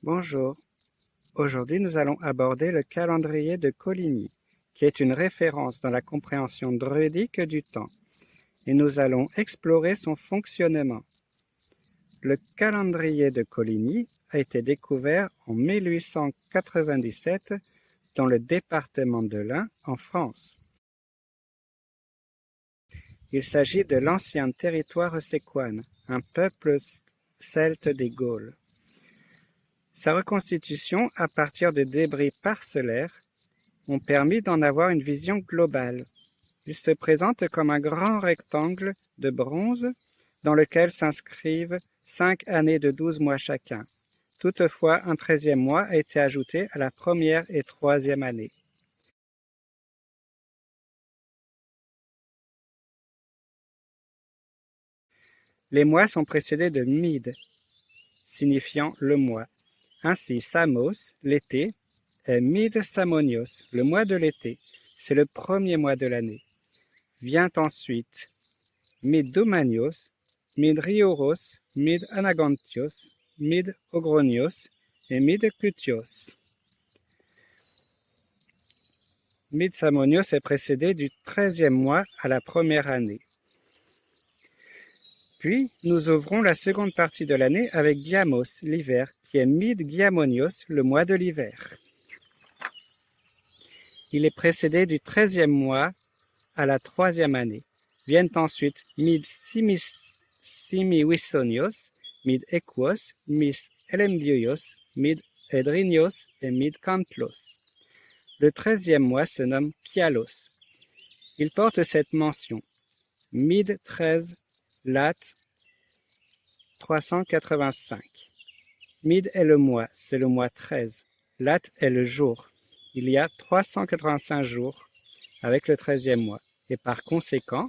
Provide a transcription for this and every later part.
Bonjour, aujourd'hui nous allons aborder le calendrier de Coligny, qui est une référence dans la compréhension druidique du temps, et nous allons explorer son fonctionnement. Le calendrier de Coligny a été découvert en 1897 dans le département de l'Ain, en France. Il s'agit de l'ancien territoire séquane, un peuple celte des Gaules. Sa reconstitution à partir de débris parcellaires ont permis d'en avoir une vision globale. Il se présente comme un grand rectangle de bronze dans lequel s'inscrivent 5 années de 12 mois chacun. Toutefois, un 13e mois a été ajouté à la première et troisième année. Les mois sont précédés de Mid, signifiant le mois. Ainsi, Samos, l'été, est Mid Samonios, le mois de l'été. C'est le premier mois de l'année. Vient ensuite Mid Domanios, Mid Rioros, Mid Anagantios, Mid Ogronios et Mid Cutios. Mid Samonios est précédé du 13e mois à la première année. Puis, nous ouvrons la seconde partie de l'année avec Giamos, l'hiver, qui est Mid Giamonios, le mois de l'hiver. Il est précédé du 13e mois à la troisième année. Viennent ensuite Mid Simiwisonios, Mid Equos, Mid Elembioios, Mid Edrinios et Mid Cantlos. Le 13e mois se nomme Kialos. Il porte cette mention. Mid 13, lat 385. Mid est le mois, c'est le mois 13. Lat est le jour. Il y a 385 jours avec le 13e mois et par conséquent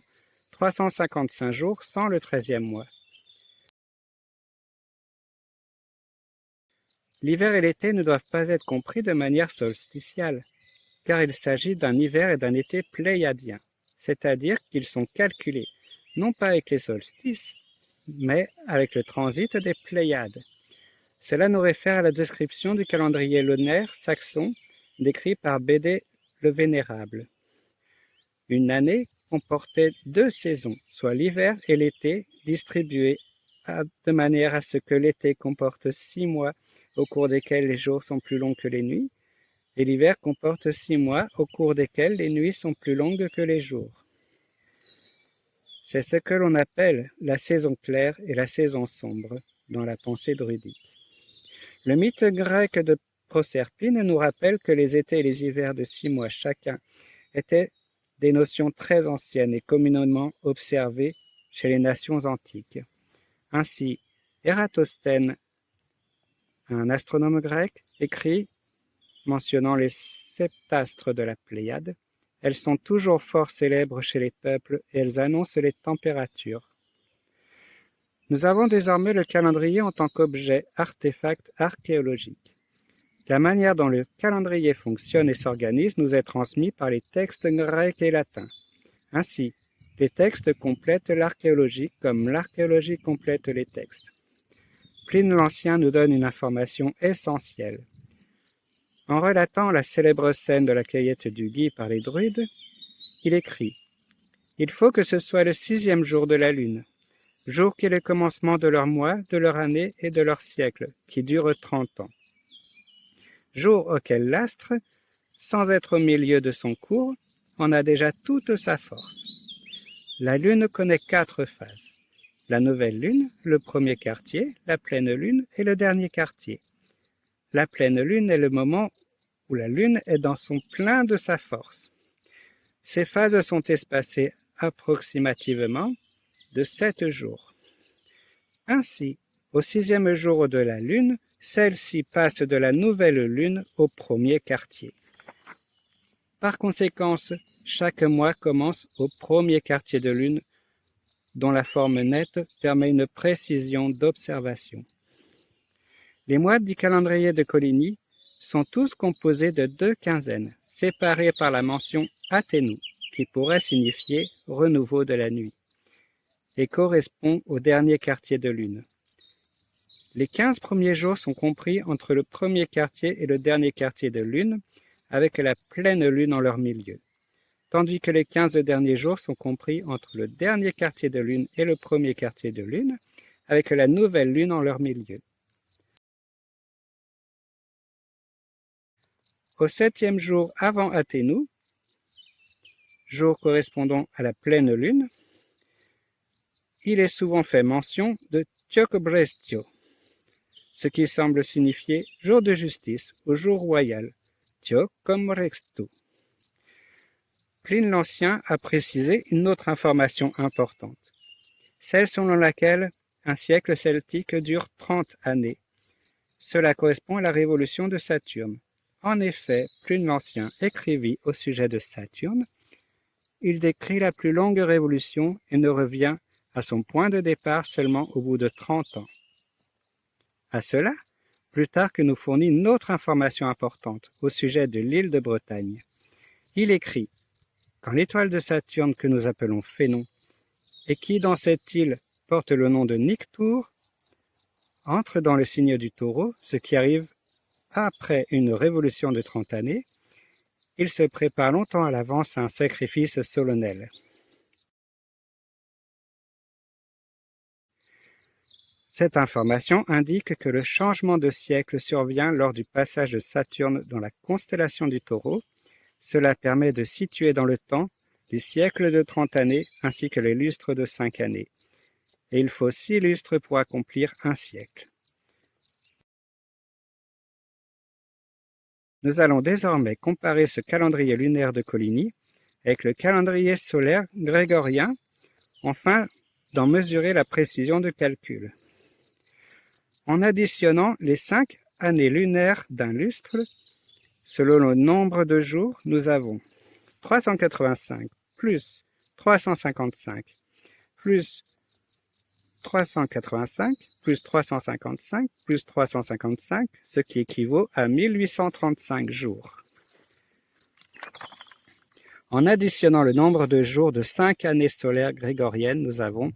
355 jours sans le 13e mois. L'hiver et l'été ne doivent pas être compris de manière solsticiale, car il s'agit d'un hiver et d'un été pléiadiens, c'est-à-dire qu'ils sont calculés, non pas avec les solstices, mais avec le transit des Pléiades. Cela nous réfère à la description du calendrier lunaire saxon décrit par Bédé le Vénérable. Une année comportait 2 saisons, soit l'hiver et l'été, distribués de manière à ce que l'été comporte 6 mois au cours desquels les jours sont plus longs que les nuits, et l'hiver comporte 6 mois au cours desquels les nuits sont plus longues que les jours. C'est ce que l'on appelle la saison claire et la saison sombre dans la pensée druidique. Le mythe grec de Proserpine nous rappelle que les étés et les hivers de 6 mois chacun étaient des notions très anciennes et communément observées chez les nations antiques. Ainsi, Ératosthène, un astronome grec, écrit, mentionnant les septastres de la Pléiade, « Elles sont toujours fort célèbres chez les peuples et elles annoncent les températures. » Nous avons désormais le calendrier en tant qu'objet artefact archéologique. La manière dont le calendrier fonctionne et s'organise nous est transmise par les textes grecs et latins. Ainsi, les textes complètent l'archéologie comme l'archéologie complète les textes. Pline l'Ancien nous donne une information essentielle. En relatant la célèbre scène de la cueillette du gui par les druides, il écrit « Il faut que ce soit le 6e jour de la lune, jour qui est le commencement de leur mois, de leur année et de leur siècle, qui dure 30 ans. Jour auquel l'astre, sans être au milieu de son cours, en a déjà toute sa force. La lune connaît 4 phases. La nouvelle lune, le premier quartier, la pleine lune et le dernier quartier. La pleine lune est le moment où la lune est dans son plein de sa force. Ces phases sont espacées approximativement de 7 jours. Ainsi, au 6e jour de la lune, celle-ci passe de la nouvelle lune au premier quartier. Par conséquent, chaque mois commence au premier quartier de lune, dont la forme nette permet une précision d'observation. Les mois du calendrier de Coligny sont tous composés de 2 quinzaines, séparées par la mention Athénou, qui pourrait signifier renouveau de la nuit, et correspond au dernier quartier de lune. Les 15 premiers jours sont compris entre le premier quartier et le dernier quartier de lune, avec la pleine lune en leur milieu, tandis que les 15 derniers jours sont compris entre le dernier quartier de lune et le premier quartier de lune, avec la nouvelle lune en leur milieu. Au 7e jour avant Athénou, jour correspondant à la pleine lune, il est souvent fait mention de Tiokobrestio, ce qui semble signifier jour de justice ou jour royal, Tiokomrestu. Pline l'Ancien a précisé une autre information importante, celle selon laquelle un siècle celtique dure 30 années. Cela correspond à la révolution de Saturne. En effet, Pline l'Ancien écrivit au sujet de Saturne. Il décrit la plus longue révolution et ne revient à son point de départ seulement au bout de 30 ans. À cela, Plutarque nous fournit une autre information importante au sujet de l'île de Bretagne. Il écrit « Quand l'étoile de Saturne que nous appelons Phénon, et qui dans cette île porte le nom de Nictoure, entre dans le signe du taureau, ce qui arrive après une révolution de 30 années, il se prépare longtemps à l'avance à un sacrifice solennel. » Cette information indique que le changement de siècle survient lors du passage de Saturne dans la constellation du Taureau. Cela permet de situer dans le temps les siècles de 30 années ainsi que les lustres de 5 années. Et il faut 6 lustres pour accomplir un siècle. Nous allons désormais comparer ce calendrier lunaire de Coligny avec le calendrier solaire grégorien, afin d'en mesurer la précision de calcul. En additionnant les 5 années lunaires d'un lustre, selon le nombre de jours, nous avons 385 plus 355 plus 385 plus 355 plus 355, ce qui équivaut à 1835 jours. En additionnant le nombre de jours de 5 années solaires grégoriennes, nous avons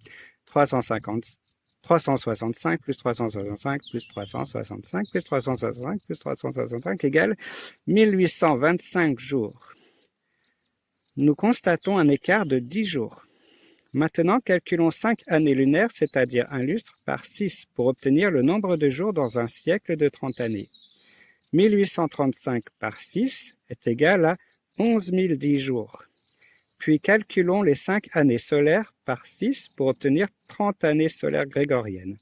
365 plus 365 plus 365 plus 365 plus 365 égale 1825 jours. Nous constatons un écart de 10 jours. Maintenant, calculons 5 années lunaires, c'est-à-dire un lustre, par 6 pour obtenir le nombre de jours dans un siècle de 30 années. 1835 par 6 est égal à 11 010 jours. Puis calculons les 5 années solaires par 6 pour obtenir 30 années solaires grégoriennes.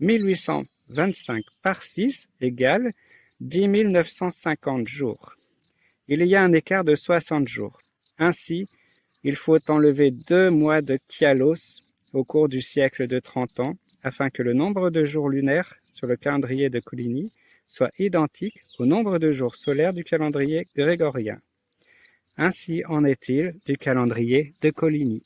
1825 par 6 égale 10 950 jours. Il y a un écart de 60 jours. Ainsi, il faut enlever 2 mois de Kialos au cours du siècle de 30 ans afin que le nombre de jours lunaires sur le calendrier de Coligny soit identique au nombre de jours solaires du calendrier grégorien. Ainsi en est-il du calendrier de Coligny.